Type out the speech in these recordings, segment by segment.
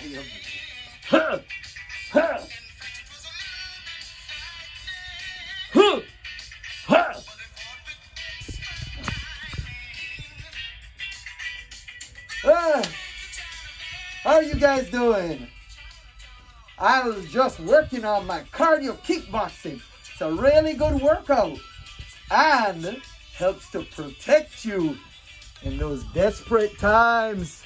Huh, huh, huh, huh. How are you guys doing? I was just working on my cardio kickboxing. It's a really good workout and helps to protect you in those desperate times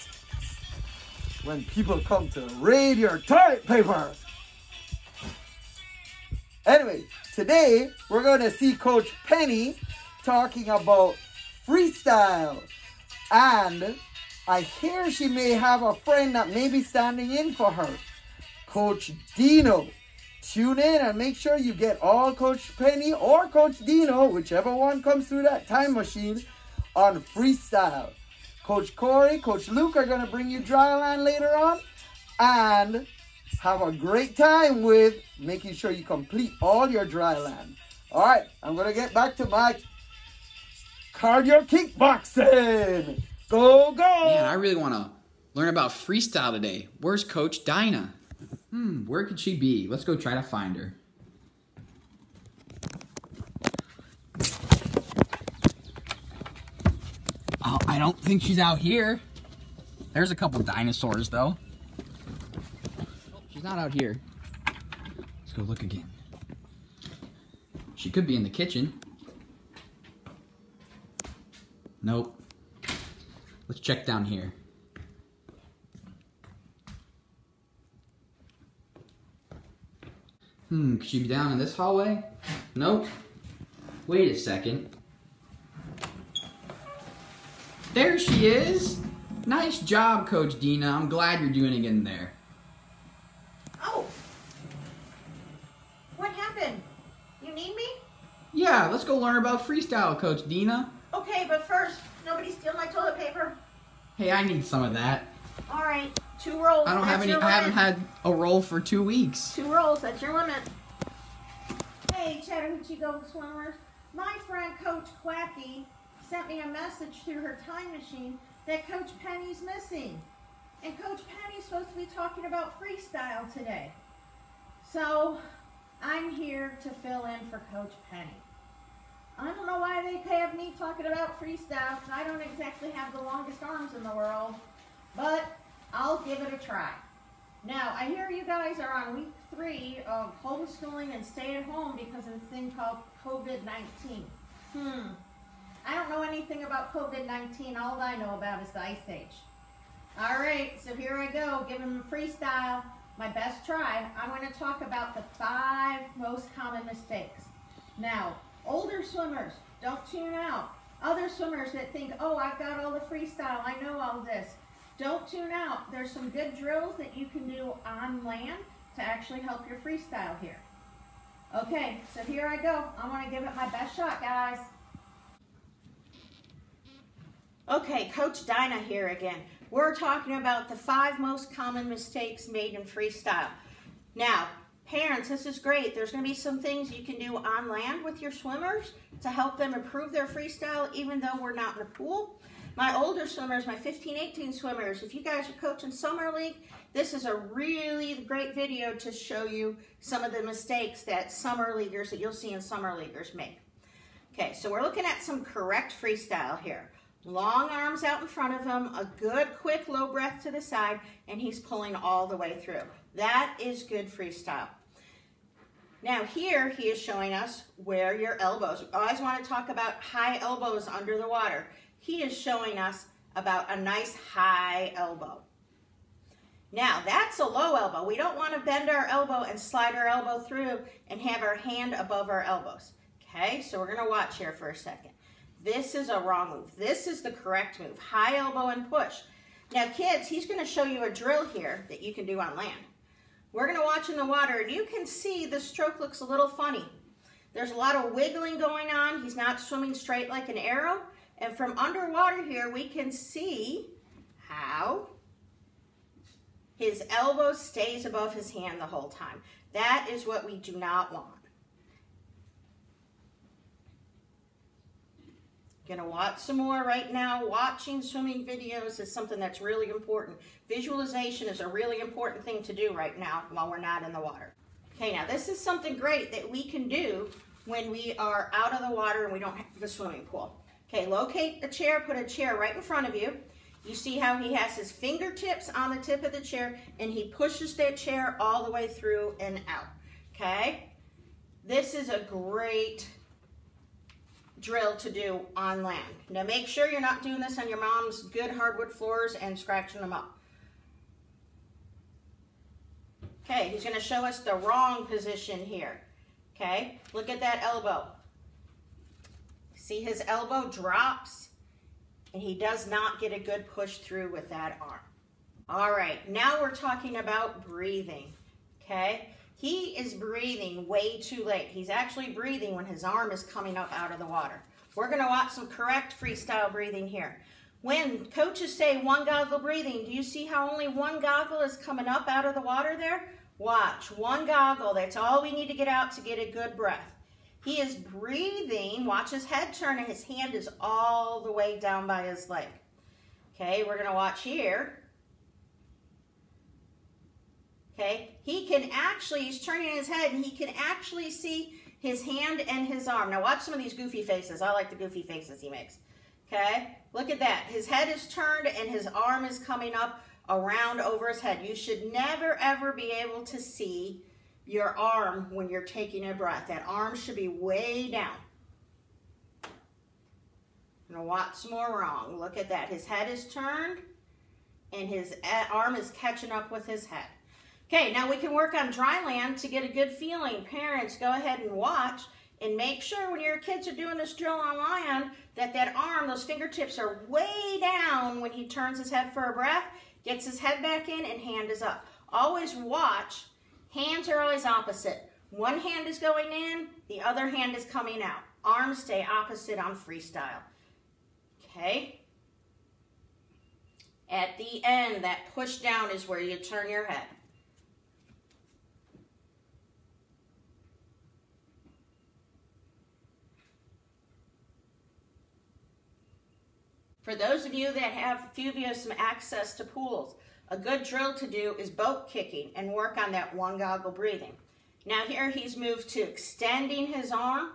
when people come to raid your toilet paper. Anyway, today we're going to see Coach Penny talking about freestyle, and I hear she may have a friend that may be standing in for her, Coach Dino. Tune in and make sure you get all Coach Penny or Coach Dino, whichever one comes through that time machine, on freestyle. Coach Cory, Coach Luke are going to bring you dryland later on and have a great time with making sure you complete all your dryland. All right, I'm going to get back to my cardio kickboxing. Go, go! Man, I really want to learn about freestyle today. Where's Coach Dinah? Where could she be? Let's go try to find her. Oh, I don't think she's out here. There's a couple dinosaurs, though. Oh, she's not out here. Let's go look again. She could be in the kitchen. Nope. Let's check down here. Could she be down in this hallway? Nope. Wait a second. There she is! Nice job, Coach Dina. I'm glad you're doing it in there. Oh! What happened? You need me? Yeah, let's go learn about freestyle, Coach Dina. Okay, but first, nobody steal my toilet paper. Hey, I need some of that. All right, 2 rolls. I don't have any. Your I haven't limit. had a roll for 2 weeks. 2 rolls, that's your limit. Hey, Chattahoochee Go Swimmers. My friend Coach Quacky sent me a message through her time machine that Coach Penny's missing. And Coach Penny's supposed to be talking about freestyle today. So, I'm here to fill in for Coach Penny. I don't know why they have me talking about freestyle, because I don't exactly have the longest arms in the world, but I'll give it a try. Now, I hear you guys are on week 3 of homeschooling and stay at home because of this thing called COVID-19. I don't know anything about COVID-19. All I know about is the Ice Age. All right, so here I go, giving them freestyle, my best try. I'm going to talk about the 5 most common mistakes. Now, older swimmers, don't tune out. Other swimmers that think, oh, I've got all the freestyle, I know all this. Don't tune out. There's some good drills that you can do on land to actually help your freestyle here. Okay, so here I go. I want to give it my best shot, guys. Okay, Coach Dinah here again. We're talking about the 5 most common mistakes made in freestyle. Now, parents, this is great. There's going to be some things you can do on land with your swimmers to help them improve their freestyle, even though we're not in a pool. My older swimmers, my 15, 18 swimmers, if you guys are coaching Summer League, this is a really great video to show you some of the mistakes that Summer Leaguers, that you'll see in Summer Leaguers make. Okay, so we're looking at some correct freestyle here. Long arms out in front of him, a good quick low breath to the side, and he's pulling all the way through. That is good freestyle. Now here he is showing us where your elbows, I always want to talk about high elbows under the water. He is showing us about a nice high elbow. Now that's a low elbow. We don't want to bend our elbow and slide our elbow through and have our hand above our elbows. Okay, so we're going to watch here for a second. This is a wrong move. This is the correct move. High elbow and push. Now kids, he's going to show you a drill here that you can do on land. We're going to watch in the water, and you can see the stroke looks a little funny. There's a lot of wiggling going on. He's not swimming straight like an arrow. And from underwater here, we can see how his elbow stays above his hand the whole time. That is what we do not want. Gonna watch some more right now. Watching swimming videos is something that's really important. Visualization is a really important thing to do right now while we're not in the water. Okay, now this is something great that we can do when we are out of the water and we don't have a swimming pool. Okay, locate a chair, put a chair right in front of you. You see how he has his fingertips on the tip of the chair and he pushes that chair all the way through and out. Okay, this is a great drill to do on land. Now make sure you're not doing this on your mom's good hardwood floors and scratching them up. Okay, he's going to show us the wrong position here. Okay, look at that elbow. See his elbow drops and he does not get a good push through with that arm. All right, now we're talking about breathing. Okay, he is breathing way too late. He's actually breathing when his arm is coming up out of the water. We're going to watch some correct freestyle breathing here. When coaches say one goggle breathing, do you see how only one goggle is coming up out of the water there? Watch, one goggle. That's all we need to get out to get a good breath. He is breathing. Watch his head turn and his hand is all the way down by his leg. Okay, we're going to watch here. Okay, he can actually, he's turning his head and he can actually see his hand and his arm. Now watch some of these goofy faces. I like the goofy faces he makes. Okay, look at that. His head is turned and his arm is coming up around over his head. You should never ever be able to see your arm when you're taking a breath. That arm should be way down. I'm going to watch some more wrong. Look at that. His head is turned and his arm is catching up with his head. Okay, now we can work on dry land to get a good feeling. Parents, go ahead and watch and make sure when your kids are doing this drill on land that that arm, those fingertips are way down when he turns his head for a breath, gets his head back in and hand is up. Always watch. Hands are always opposite. One hand is going in, the other hand is coming out. Arms stay opposite on freestyle. Okay? At the end, that push down is where you turn your head. For those of you that have, a few of you have some access to pools, a good drill to do is boat kicking and work on that one goggle breathing. Now here he's moved to extending his arm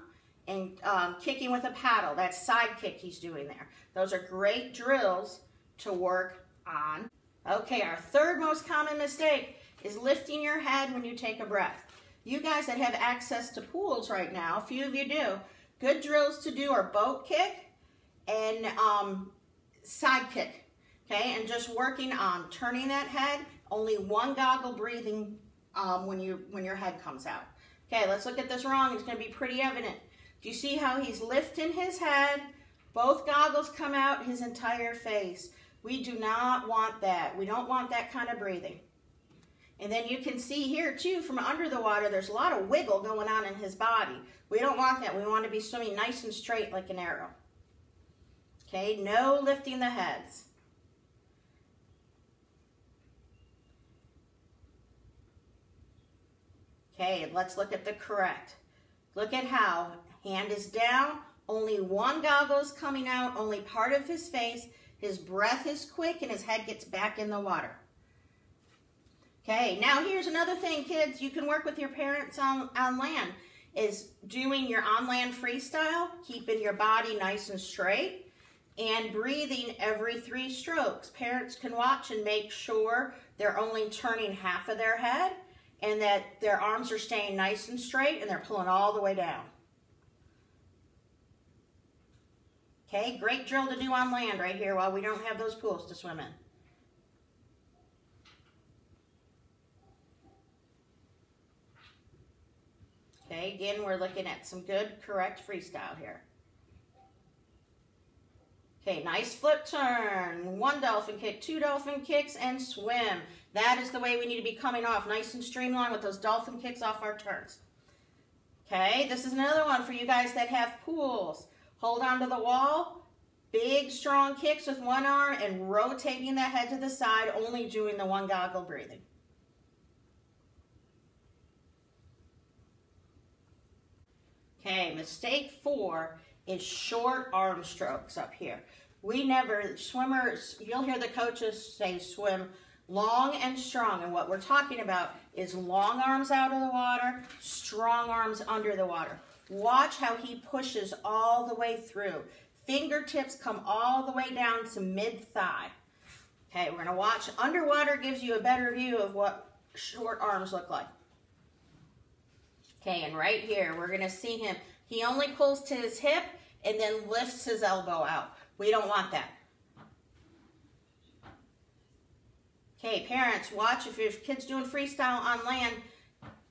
and kicking with a paddle. That's side kick he's doing there. Those are great drills to work on. Okay, our third most common mistake is lifting your head when you take a breath. You guys that have access to pools right now, a few of you do, good drills to do are boat kick and side kick. Okay, and just working on turning that head, only one goggle breathing when your head comes out. Okay, let's look at this wrong. It's going to be pretty evident. Do you see how he's lifting his head? Both goggles come out his entire face. We do not want that. We don't want that kind of breathing. And then you can see here too, from under the water, there's a lot of wiggle going on in his body. We don't want that. We want to be swimming nice and straight like an arrow. Okay, no lifting the heads. Okay, let's look at the correct. Look at how hand is down, only one goggle is coming out, only part of his face. His breath is quick and his head gets back in the water. Okay, now here's another thing, kids, you can work with your parents on land, is doing your on-land freestyle, keeping your body nice and straight, and breathing every 3 strokes. Parents can watch and make sure they're only turning half of their head and that their arms are staying nice and straight and they're pulling all the way down. Okay, great drill to do on land right here while we don't have those pools to swim in. Okay, again, we're looking at some good, correct freestyle here. Okay, nice flip turn, 1 dolphin kick, 2 dolphin kicks, and swim. That is the way we need to be coming off, nice and streamlined with those dolphin kicks off our turns. Okay, this is another one for you guys that have pools. Hold on to the wall, big strong kicks with one arm, and rotating that head to the side, only doing the one goggle breathing. Okay, mistake 4 is short arm strokes up here. Swimmers, you'll hear the coaches say swim long and strong, and what we're talking about is long arms out of the water, strong arms under the water. Watch how he pushes all the way through. Fingertips come all the way down to mid-thigh. Okay, we're going to watch. Underwater gives you a better view of what short arms look like. Okay, and right here, we're going to see him. He only pulls to his hip and then lifts his elbow out. We don't want that. Okay, parents, watch. If your kid's doing freestyle on land,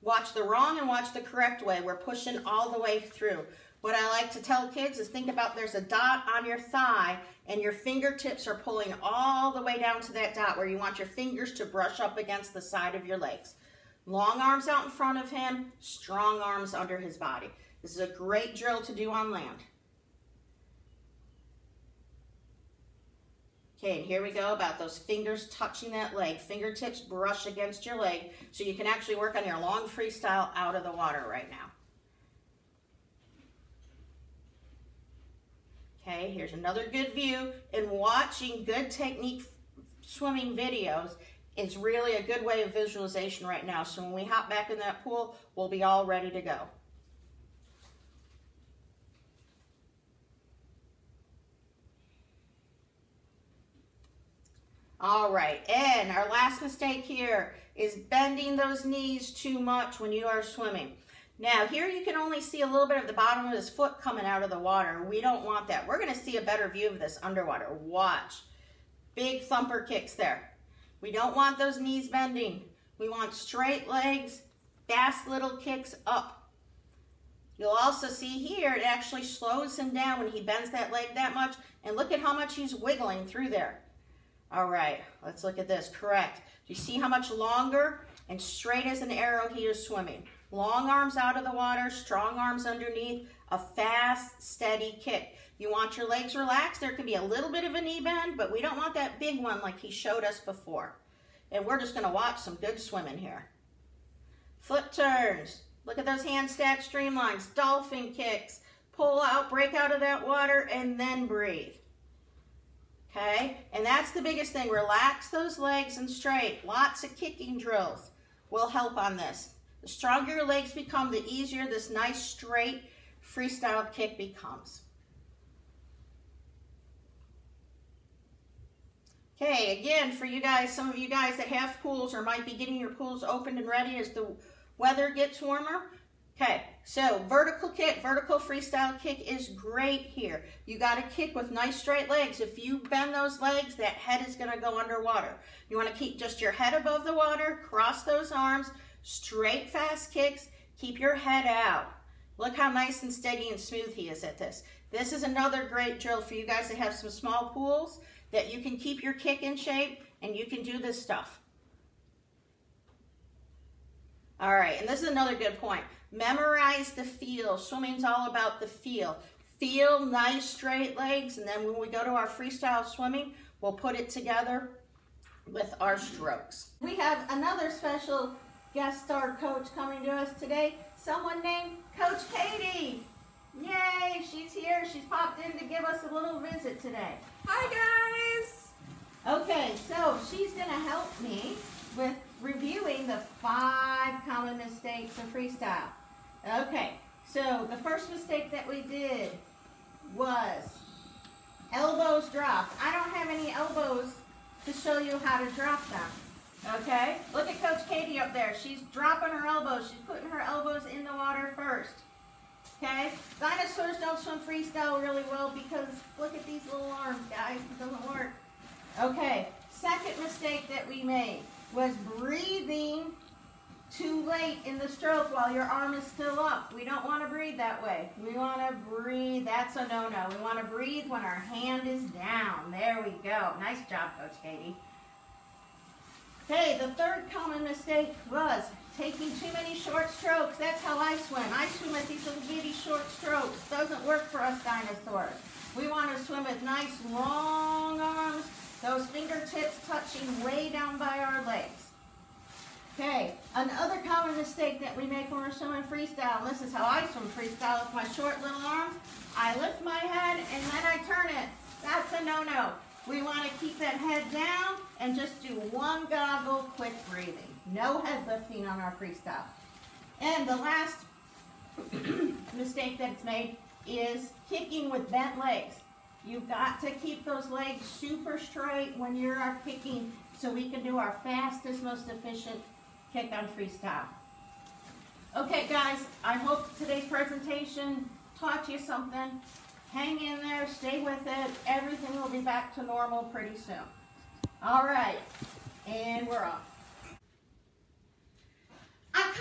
watch the wrong and watch the correct way. We're pushing all the way through. What I like to tell kids is think about there's a dot on your thigh and your fingertips are pulling all the way down to that dot where you want your fingers to brush up against the side of your legs. Long arms out in front of him, strong arms under his body. This is a great drill to do on land. Okay, and here we go about those fingers touching that leg. Fingertips brush against your leg so you can actually work on your long freestyle out of the water right now. Okay, here's another good view. And watching good technique swimming videos is really a good way of visualization right now. So when we hop back in that pool, we'll be all ready to go. All right, and our last mistake here is bending those knees too much when you are swimming. Now, here you can only see a little bit of the bottom of his foot coming out of the water. We don't want that. We're going to see a better view of this underwater. Watch. Big thumper kicks there. We don't want those knees bending. We want straight legs, fast little kicks up. You'll also see here it actually slows him down when he bends that leg that much. And look at how much he's wiggling through there. All right, let's look at this. Correct. Do you see how much longer and straight as an arrow he is swimming? Long arms out of the water, strong arms underneath, a fast, steady kick. You want your legs relaxed. There could be a little bit of a knee bend, but we don't want that big one like he showed us before. And we're just going to watch some good swimming here. Foot turns. Look at those hand stack streamlines, dolphin kicks. Pull out, break out of that water, and then breathe. Okay, and that's the biggest thing. Relax those legs and straight. Lots of kicking drills will help on this. The stronger your legs become, the easier this nice straight freestyle kick becomes. Okay, again, for you guys, some of you guys that have pools or might be getting your pools opened and ready as the weather gets warmer. Okay, so vertical kick, vertical freestyle kick is great here. You got to kick with nice straight legs. If you bend those legs, that head is going to go underwater. You want to keep just your head above the water, cross those arms, straight fast kicks, keep your head out. Look how nice and steady and smooth he is at this. This is another great drill for you guys that have some small pools that you can keep your kick in shape and you can do this stuff. All right, and this is another good point. Memorize the feel. Swimming's all about the feel. Feel nice straight legs, and then when we go to our freestyle swimming, we'll put it together with our strokes. We have another special guest star coach coming to us today, someone named Coach Katie. Yay, she's here. She's popped in to give us a little visit today. Hi, guys. Okay, so she's going to help me with reviewing the 5 common mistakes in freestyle. Okay, so the first mistake that we did was elbows dropped. I don't have any elbows to show you how to drop them. Okay, look at Coach Katie up there. She's dropping her elbows. She's putting her elbows in the water first. Okay, dinosaurs don't swim freestyle really well because look at these little arms, guys. It doesn't work. Okay, second mistake that we made was breathing too late in the stroke while your arm is still up. We don't want to breathe that way. We want to breathe. That's a no-no. We want to breathe when our hand is down. There we go. Nice job, Coach Katie. Okay, the third common mistake was taking too many short strokes. That's how I swim. I swim with these little bitty short strokes. Doesn't work for us dinosaurs. We want to swim with nice long arms, those fingertips touching way down by our legs. Okay, another common mistake that we make when we're swimming freestyle, and this is how I swim freestyle with my short little arms. I lift my and then I turn it. That's a no-no. We want to keep that head down and just do one goggle, quick breathing. No head lifting on our freestyle. And the last mistake that's made is kicking with bent legs. You've got to keep those legs super straight when you're kicking so we can do our fastest, most efficient kick on freestyle. Okay guys, I hope today's presentation taught you something. Hang in there, stay with it. Everything will be back to normal pretty soon. All right, and we're off. I'm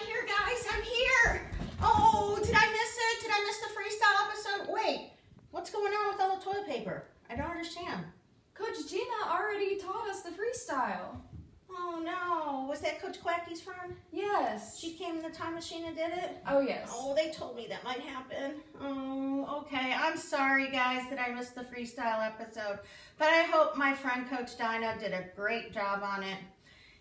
here guys, I'm here. Oh, did I miss it? Did I miss the freestyle episode? Wait, what's going on with all the toilet paper? I don't understand. Coach Gina already taught us the freestyle. Oh no, was that Coach Quacky's friend? Yes. She came in the time machine and did it? Oh yes. Oh, they told me that might happen. Oh, okay. I'm sorry guys that I missed the freestyle episode, but I hope my friend Coach Dino did a great job on it.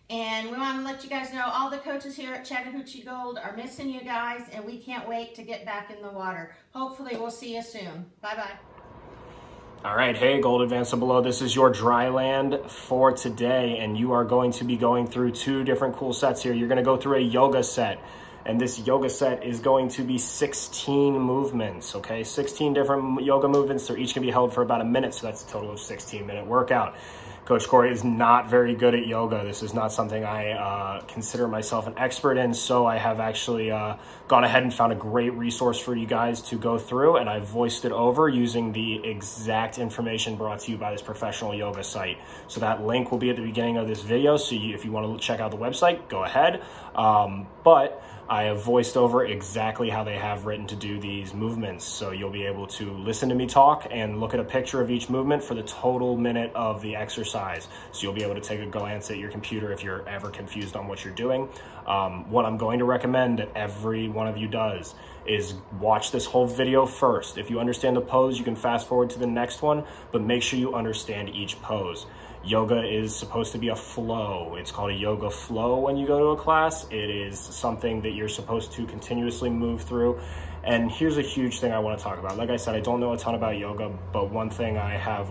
And we want to let you guys know all the coaches here at Chattahoochee Gold are missing you guys, and we can't wait to get back in the water. Hopefully we'll see you soon. Bye-bye. All right, hey, Gold Advanced and Below, this is your dry land for today, and you are going to be going through two different cool sets here. You're going to go through a yoga set, and this yoga set is going to be 16 movements, okay? 16 different yoga movements. They're each going to be held for about a minute, so that's a total of 16-minute workout. Coach Cory is not very good at yoga. This is not something I consider myself an expert in, so I have actually gone ahead and found a great resource for you guys to go through, and I voiced it over using the exact information brought to you by this professional yoga site. So that link will be at the beginning of this video, so if you want to check out the website, go ahead. But I have voiced over exactly how they have written to do these movements. So you'll be able to listen to me talk and look at a picture of each movement for the total minute of the exercise. So you'll be able to take a glance at your computer if you're ever confused on what you're doing. What I'm going to recommend that every one of you does is watch this whole video first. If you understand the pose, you can fast forward to the next one, but make sure you understand each pose. Yoga is supposed to be a flow. It's called a yoga flow when you go to a class. It is something that you're supposed to continuously move through. And here's a huge thing I want to talk about. Like I said, I don't know a ton about yoga, but one thing I have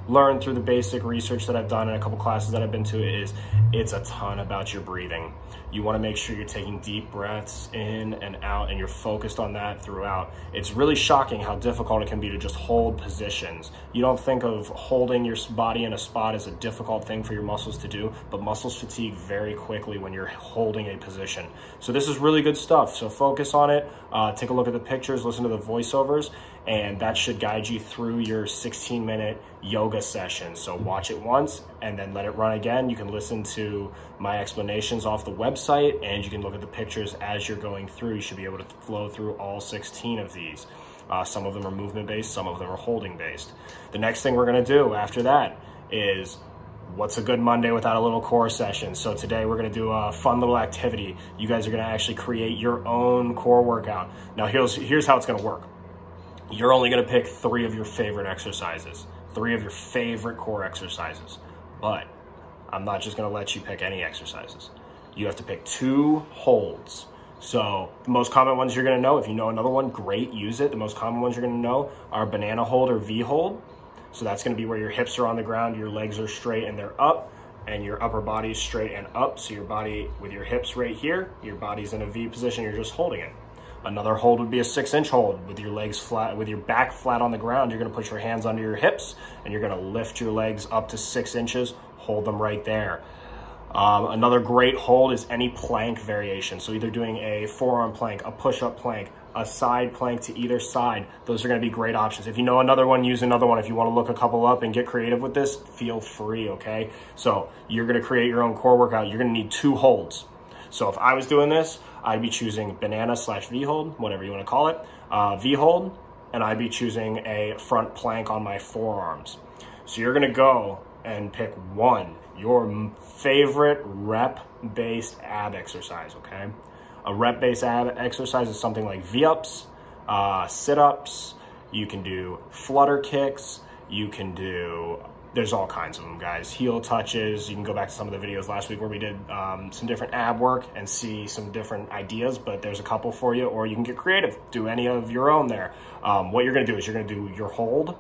learned through the basic research that I've done in a couple classes that I've been to is it's a ton about your breathing. You want to make sure you're taking deep breaths in and out, and you're focused on that throughout. It's really shocking how difficult it can be to just hold positions. You don't think of holding your body in a spot as a difficult thing for your muscles to do, but muscles fatigue very quickly when you're holding a position. So this is really good stuff. So focus on it. Take a look at the pictures, listen to the voiceovers, and that should guide you through your 16-minute yoga session. So watch it once and then let it run again. You can listen to my explanations off the website, and you can look at the pictures as you're going through. You should be able to flow through all 16 of these. Some of them are movement-based, some of them are holding-based. The next thing we're gonna do after that is what's a good Monday without a little core session? So today we're gonna do a fun little activity. You guys are gonna actually create your own core workout. Now here's how it's gonna work. You're only gonna pick 3 of your favorite exercises, 3 of your favorite core exercises. But I'm not just gonna let you pick any exercises. You have to pick 2 holds. So the most common ones you're gonna know, if you know another one, great, use it. The most common ones you're gonna know are banana hold or V hold. So that's gonna be where your hips are on the ground, your legs are straight and they're up, and your upper body is straight and up. So your body with your hips right here, your body's in a V position, you're just holding it. Another hold would be a 6-inch hold with your legs flat, with your back flat on the ground. You're gonna put your hands under your hips and you're gonna lift your legs up to 6 inches, hold them right there. Another great hold is any plank variation. So either doing a forearm plank, a push-up plank, a side plank to either side. Those are gonna be great options. If you know another one, use another one. If you wanna look a couple up and get creative with this, feel free, okay? So you're gonna create your own core workout. You're gonna need 2 holds. So if I was doing this, I'd be choosing banana/V hold, whatever you wanna call it, V hold, and I'd be choosing a front plank on my forearms. So you're gonna go and pick one, your favorite rep-based ab exercise, okay? A rep-based ab exercise is something like V-ups, sit-ups, you can do flutter kicks, you can do There's all kinds of them, guys. Heel touches. You can go back to some of the videos last week where we did some different ab work and see some different ideas, but there's a couple for you, or you can get creative. Do any of your own there. What you're going to do is you're going to do your hold.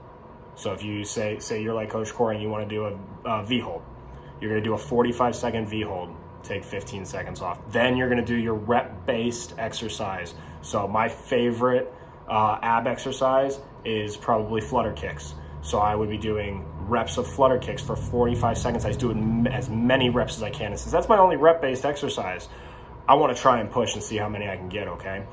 So if you say you're like Coach Cory and you want to do a V hold, you're going to do a 45-second V hold. Take 15 seconds off. Then you're going to do your rep-based exercise. So my favorite ab exercise is probably flutter kicks. So I would be doing reps of flutter kicks for 45 seconds. I do it as many reps as I can. And since that's my only rep-based exercise, I want to try and push and see how many I can get, okay?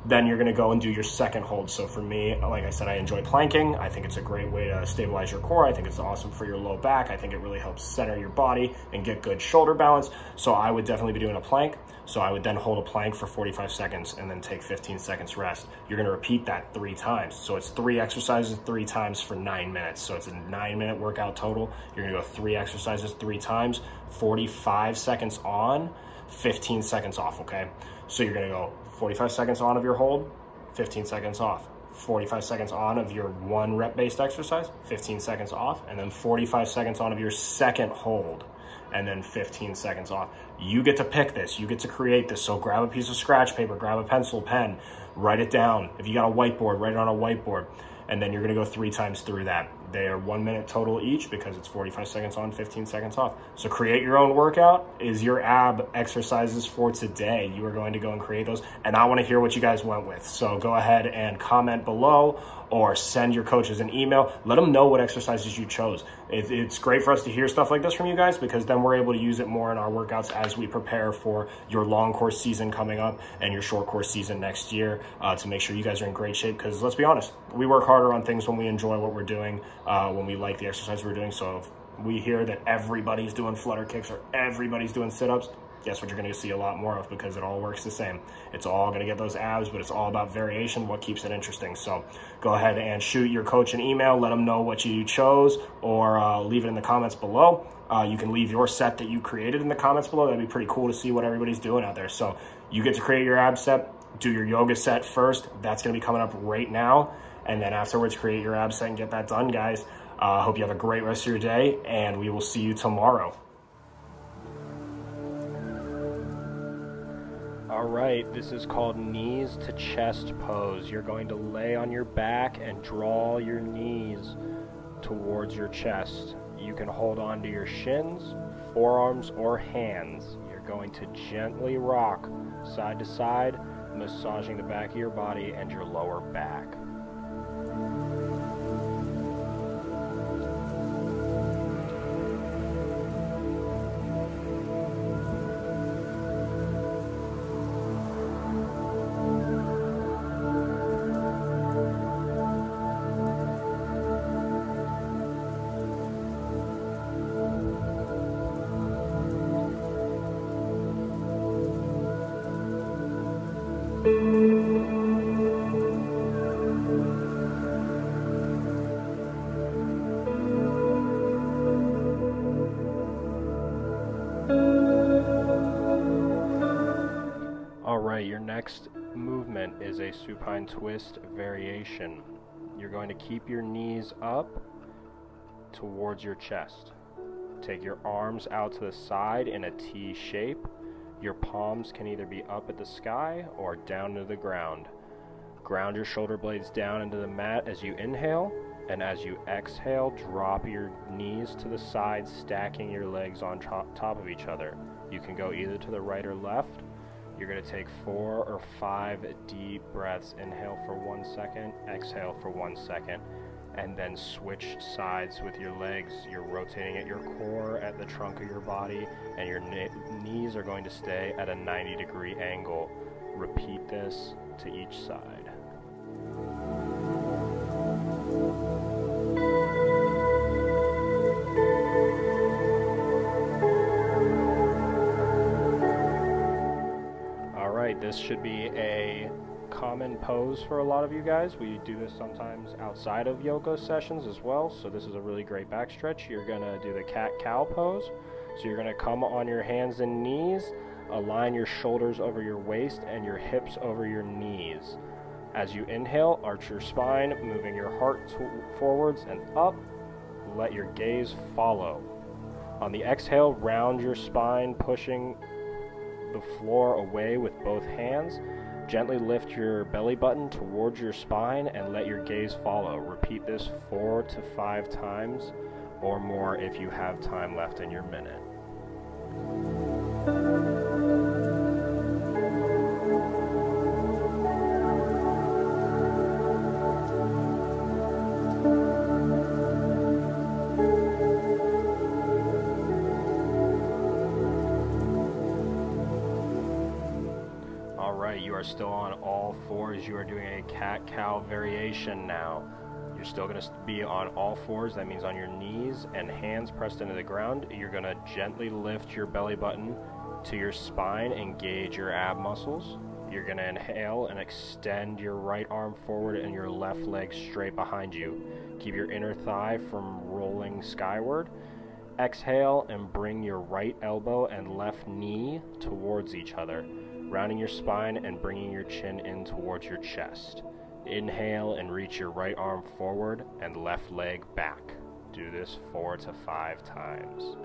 Then you're going to go and do your second hold. So for me, like I said, I enjoy planking. I think it's a great way to stabilize your core. I think it's awesome for your low back. I think it really helps center your body and get good shoulder balance. So I would definitely be doing a plank. So I would then hold a plank for 45 seconds and then take 15 seconds rest. You're going to repeat that 3 times. So it's 3 exercises 3 times for 9 minutes. So it's a 9-minute workout total. You're going to go 3 exercises 3 times, 45 seconds on, 15 seconds off, okay? So you're going to go 45 seconds on of your hold, 15 seconds off. 45 seconds on of your 1 rep-based exercise, 15 seconds off, and then 45 seconds on of your second hold, and then 15 seconds off. You get to pick this. You get to create this. So grab a piece of scratch paper, grab a pencil, pen, write it down. If you got a whiteboard, write it on a whiteboard. And then you're going to go 3 times through that. They are 1 minute total each because it's 45 seconds on, 15 seconds off. So create your own workout is your ab exercises for today. You are going to go and create those. And I want to hear what you guys went with. So go ahead and comment below or send your coaches an email. Let them know what exercises you chose. It's great for us to hear stuff like this from you guys because then we're able to use it more in our workouts as we prepare for your long course season coming up and your short course season next year to make sure you guys are in great shape. Because let's be honest, we work harder on things when we enjoy what we're doing, when we like the exercise we're doing. So if we hear that everybody's doing flutter kicks or everybody's doing sit-ups, guess what you're going to see a lot more of because it all works the same. It's all going to get those abs, but it's all about variation, what keeps it interesting. So go ahead and shoot your coach an email, let them know what you chose, or leave it in the comments below. You can leave your set that you created in the comments below. That'd be pretty cool to see what everybody's doing out there. So you get to create your ab set, do your yoga set first. That's going to be coming up right now. And then afterwards, create your ab set and get that done, guys. Hope you have a great rest of your day, and we will see you tomorrow. All right, this is called knees to chest pose. You're going to lay on your back and draw your knees towards your chest. You can hold on to your shins, forearms, or hands. You're going to gently rock side to side, massaging the back of your body and your lower back. Alright, your next movement is a supine twist variation. You're going to keep your knees up towards your chest. Take your arms out to the side in a T shape. Your palms can either be up at the sky or down to the ground. Ground your shoulder blades down into the mat as you inhale, and as you exhale, drop your knees to the side, stacking your legs on top of each other. You can go either to the right or left. You're going to take 4 or 5 deep breaths. Inhale for 1 second, exhale for 1 second, and then switch sides with your legs. You're rotating at your core, at the trunk of your body, and your knees are going to stay at a 90-degree angle. Repeat this to each side. This should be a common pose for a lot of you guys. We do this sometimes outside of yoga sessions as well, so this is a really great back stretch. You're going to do the cat-cow pose. So you're going to come on your hands and knees, align your shoulders over your waist and your hips over your knees. As you inhale, arch your spine, moving your heart forwards and up. let your gaze follow. On the exhale, round your spine, pushing the floor away with both hands. Gently lift your belly button towards your spine and let your gaze follow. Repeat this 4 to 5 times or more if you have time left in your minute. You are still on all fours. You are doing a cat-cow variation now. You're still going to be on all fours. That means on your knees and hands pressed into the ground. You're going to gently lift your belly button to your spine, engage your ab muscles. You're going to inhale and extend your right arm forward and your left leg straight behind you. Keep your inner thigh from rolling skyward. Exhale and bring your right elbow and left knee towards each other, rounding your spine and bringing your chin in towards your chest. Inhale and reach your right arm forward and left leg back. Do this 4 to 5 times.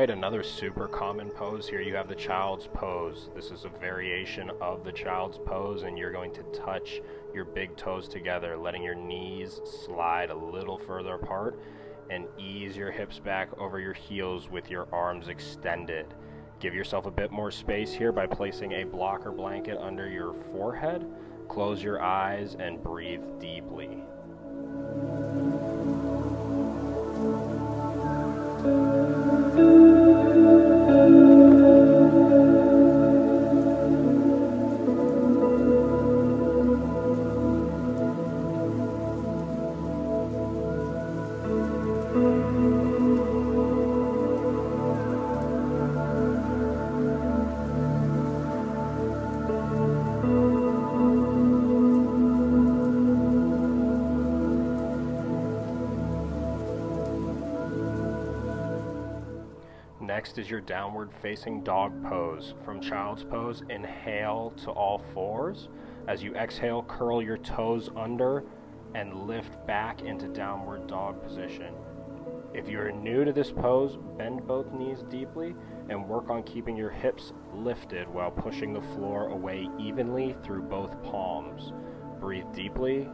Another super common pose here, you have the child's pose. This is a variation of the child's pose, and you're going to touch your big toes together, letting your knees slide a little further apart and ease your hips back over your heels with your arms extended. Give yourself a bit more space here by placing a blocker blanket under your forehead. Close your eyes and breathe deeply. Next is your downward facing dog pose. From child's pose, inhale to all fours. As you exhale, curl your toes under and lift back into downward dog position. If you are new to this pose, bend both knees deeply and work on keeping your hips lifted while pushing the floor away evenly through both palms. Breathe deeply,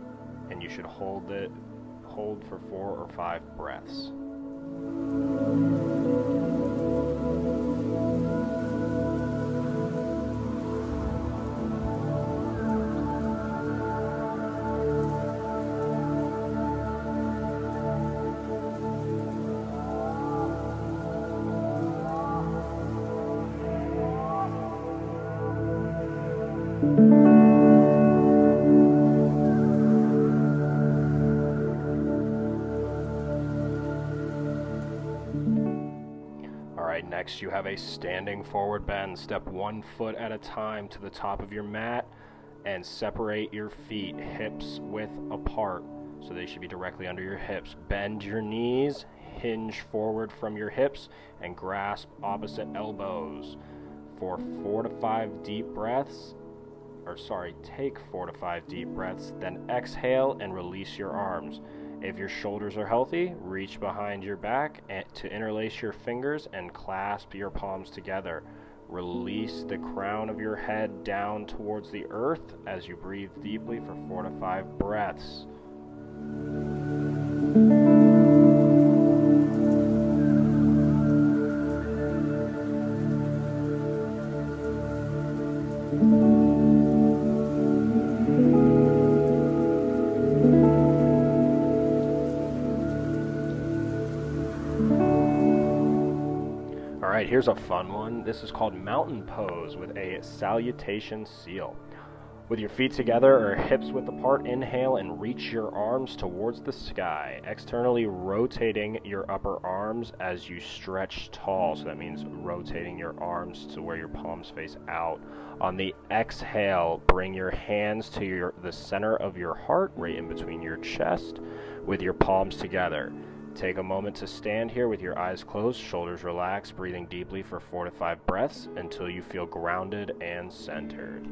and you should hold for 4 or 5 breaths. Alright, next you have a standing forward bend. Step 1 foot at a time to the top of your mat and separate your feet hips width apart, so they should be directly under your hips. Bend your knees, hinge forward from your hips, and grasp opposite elbows for 4 to 5 deep breaths. Take 4 to 5 deep breaths, then exhale and release your arms. If your shoulders are healthy, reach behind your back to interlace your fingers and clasp your palms together. Release the crown of your head down towards the earth as you breathe deeply for 4 to 5 breaths. Alright, here's a fun one. This is called mountain pose with a salutation seal. With your feet together or hips width apart, inhale and reach your arms towards the sky, externally rotating your upper arms as you stretch tall. So that means rotating your arms to where your palms face out. On the exhale, bring your hands to the center of your heart, right in between your chest, with your palms together. Take a moment to stand here with your eyes closed, shoulders relaxed, breathing deeply for 4 to 5 breaths until you feel grounded and centered.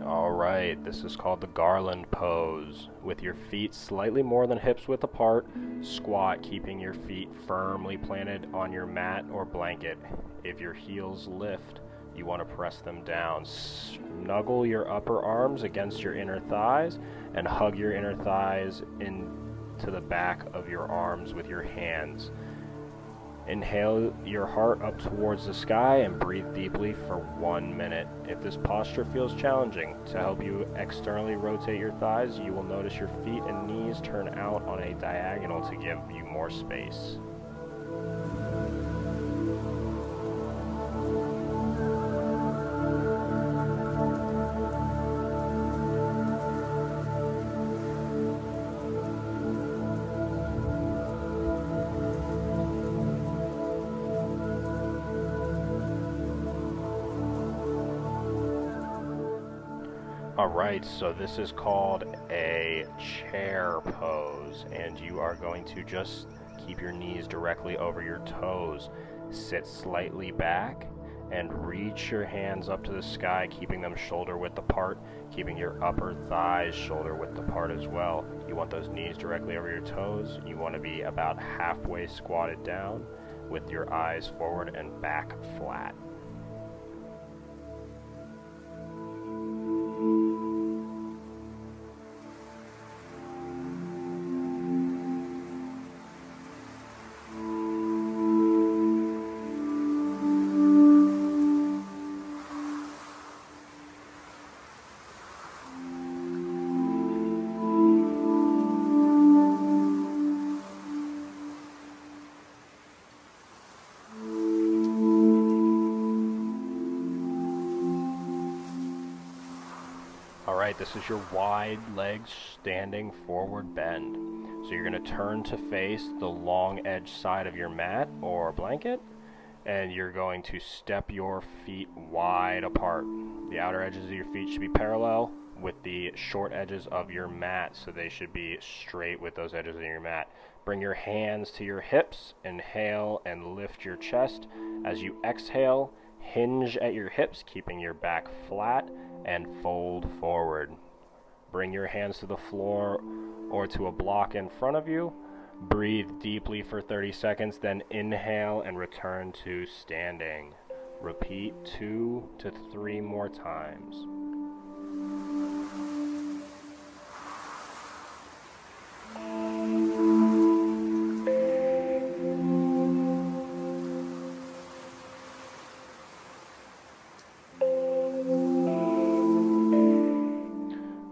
Alright, this is called the garland pose. With your feet slightly more than hips width apart, squat, keeping your feet firmly planted on your mat or blanket. If your heels lift, you want to press them down. Snuggle your upper arms against your inner thighs and hug your inner thighs into the back of your arms with your hands. Inhale your heart up towards the sky and breathe deeply for 1 minute. If this posture feels challenging, to help you externally rotate your thighs, you will notice your feet and knees turn out on a diagonal to give you more space. Alright, so this is called a chair pose, and you are going to just keep your knees directly over your toes. Sit slightly back and reach your hands up to the sky, keeping them shoulder width apart, keeping your upper thighs shoulder width apart as well. You want those knees directly over your toes. You want to be about halfway squatted down with your eyes forward and back flat. Alright, this is your wide legs standing forward bend. So you're going to turn to face the long edge side of your mat or blanket, and you're going to step your feet wide apart. The outer edges of your feet should be parallel with the short edges of your mat, so they should be straight with those edges of your mat. Bring your hands to your hips, inhale and lift your chest. As you exhale, hinge at your hips, keeping your back flat, and fold forward. Bring your hands to the floor or to a block in front of you. Breathe deeply for 30 seconds, then inhale and return to standing. Repeat 2 to 3 more times.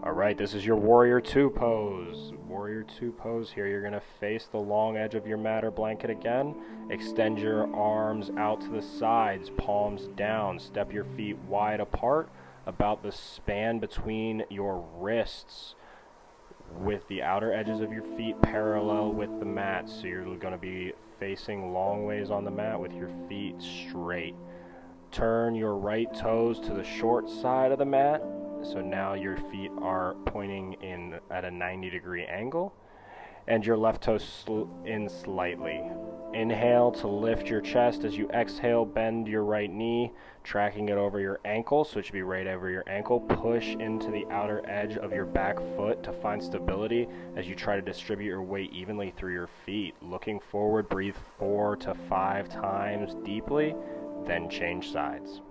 Alright, this is your Warrior 2 pose. Warrior 2 pose. Here you're going to face the long edge of your mat or blanket again. Extend your arms out to the sides, palms down. Step your feet wide apart, about the span between your wrists, with the outer edges of your feet parallel with the mat. So you're going to be facing long ways on the mat with your feet straight. Turn your right toes to the short side of the mat. So now your feet are pointing in at a 90-degree angle, and your left toe in slightly. Inhale to lift your chest. As you exhale, bend your right knee, tracking it over your ankle, so it should be right over your ankle. Push into the outer edge of your back foot to find stability as you try to distribute your weight evenly through your feet. Looking forward, breathe 4 to 5 times deeply, then change sides.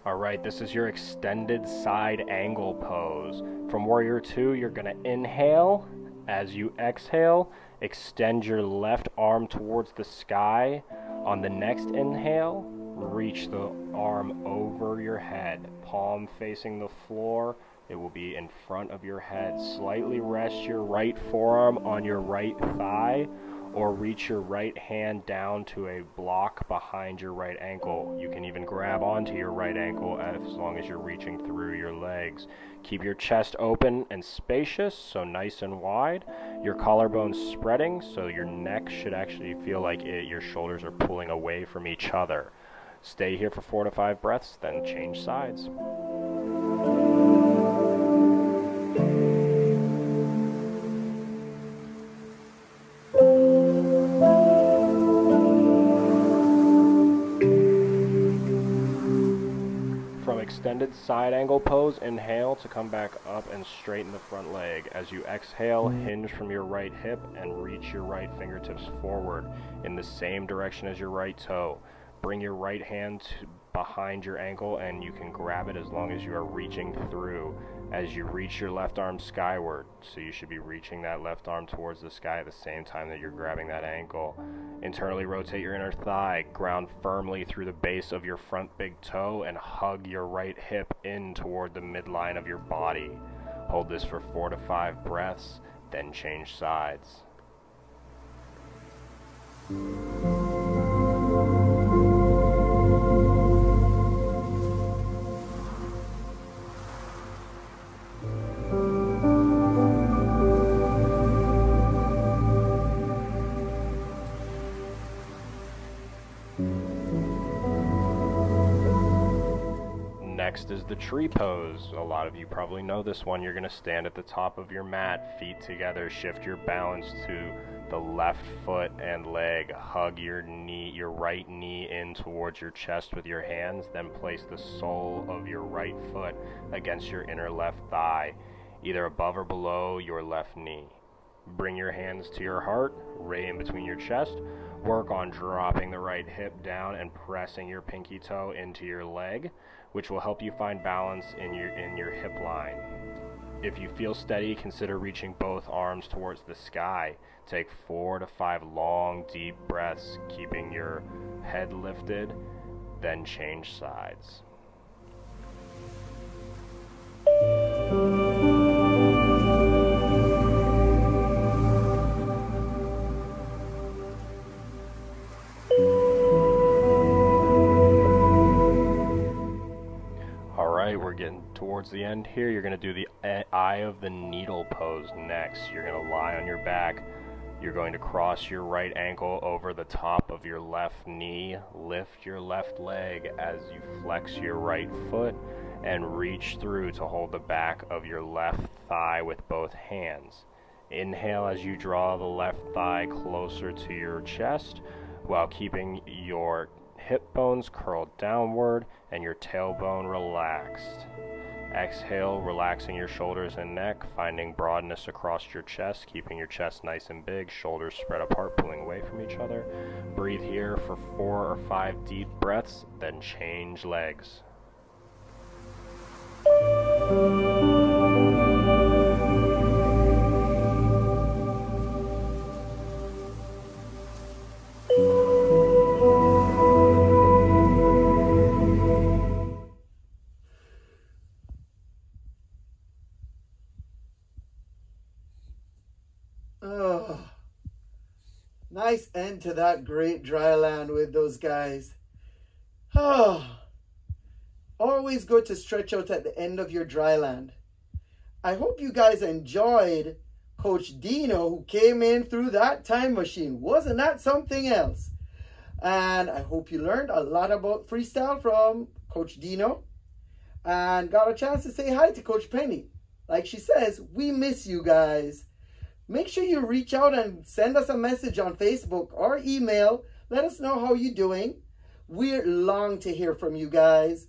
All right, this is your extended side angle pose. From Warrior 2, you're going to inhale. As you exhale, extend your left arm towards the sky. On the next inhale, reach the arm over your head, palm facing the floor. It will be in front of your head. Slightly rest your right forearm on your right thigh, or reach your right hand down to a block behind your right ankle. You can even grab onto your right ankle as long as you're reaching through your legs. Keep your chest open and spacious, so nice and wide. Your collarbones spreading, so your neck should actually feel like your shoulders are pulling away from each other. Stay here for 4 to 5 breaths, then change sides. Extended side angle pose, inhale to come back up and straighten the front leg. As you exhale, hinge from your right hip and reach your right fingertips forward in the same direction as your right toe. Bring your right hand behind your ankle and you can grab it as long as you are reaching through. As you reach your left arm skyward, so you should be reaching that left arm towards the sky at the same time that you're grabbing that ankle. Internally rotate your inner thigh, ground firmly through the base of your front big toe, and hug your right hip in toward the midline of your body. Hold this for 4 to 5 breaths, then change sides. Next is the tree pose. A lot of you probably know this one. You're going to stand at the top of your mat, feet together, shift your balance to the left foot and leg. Hug your right knee in towards your chest with your hands, then place the sole of your right foot against your inner left thigh, either above or below your left knee. Bring your hands to your heart, right in between your chest. Work on dropping the right hip down and pressing your pinky toe into your leg, which will help you find balance in your hip line. If you feel steady, consider reaching both arms towards the sky. Take 4 to 5 long, deep breaths, keeping your head lifted, then change sides. We're getting towards the end here. You're going to do the eye of the needle pose next. You're going to lie on your back. You're going to cross your right ankle over the top of your left knee. Lift your left leg as you flex your right foot and reach through to hold the back of your left thigh with both hands. Inhale as you draw the left thigh closer to your chest while keeping your hip bones curled downward and your tailbone relaxed. Exhale, relaxing your shoulders and neck, finding broadness across your chest, keeping your chest nice and big, shoulders spread apart, pulling away from each other. Breathe here for 4 or 5 deep breaths, then change legs. Nice end to that great dry land with those guys. Oh, always good to stretch out at the end of your dry land. I hope you guys enjoyed Coach Dino, who came in through that time machine. Wasn't that something else? And I hope you learned a lot about freestyle from Coach Dino and got a chance to say hi to Coach Penny. Like she says, we miss you guys. Make sure you reach out and send us a message on Facebook or email. Let us know how you're doing. We long to hear from you guys.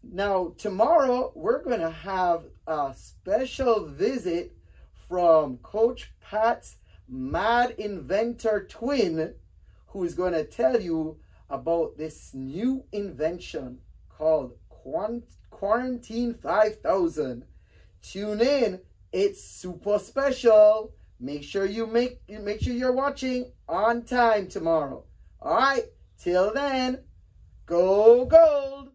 Now, tomorrow, we're going to have a special visit from Coach Pat's Mad Inventor twin, who is going to tell you about this new invention called Quarantine 5000. Tune in. It's super special. Make sure you're watching on time tomorrow. All right. Till then, go gold.